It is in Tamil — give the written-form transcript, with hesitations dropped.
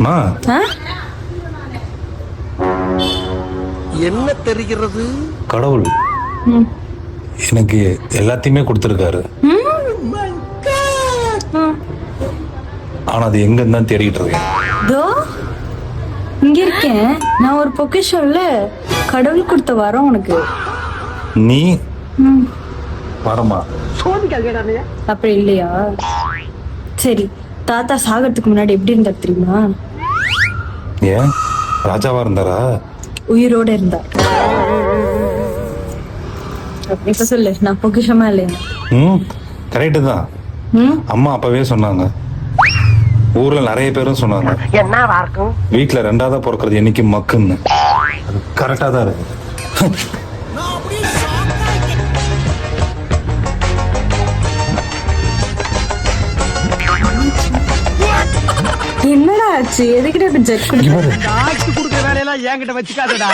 மா ஆ? என்ன தெரிகிறது? கடவுள் ம். எனக்கு எல்லாத்தையுமே கொடுத்துருக்காரு. ம். ஆனா அது எங்கன்னு தான் தேடிட்டு இருக்கேன். தோ இங்க இருக்கேன் நான், ஒரு பொக்கிஷன்ல கடவுள் கொடுத்த வரோம் உனக்கு. நீ ம். வரமா? அப்படி இல்லையா? சரி, தாத்தா சாகிறதுக்கு முன்னாடி எப்படி இருந்தார் தெரியுமா? ஏன் ராஜாவா இருந்தாரா? உயிரோட இருந்தார். இப்ப சொல்லு, நான் பொக்கிஷமா இல்லையா? ம் கரெக்டு தான். ம். அம்மா அப்பவே சொன்னாங்க, ஊர்ல நிறைய பேரும் சொன்னாங்க என்னவா இருக்கும்? வீட்டுல ரெண்டாவதா பிறக்கிறது என்னைக்கு மக்குன்னு. அது கரெக்டா தான் இருக்கு. என்னடா ஆச்சு? எதுக்கிட்ட இப்ப ஜெட் இங்க பாரு. கொடுக்குற வேலையெல்லாம் என்கிட்ட வச்சுக்காதடா.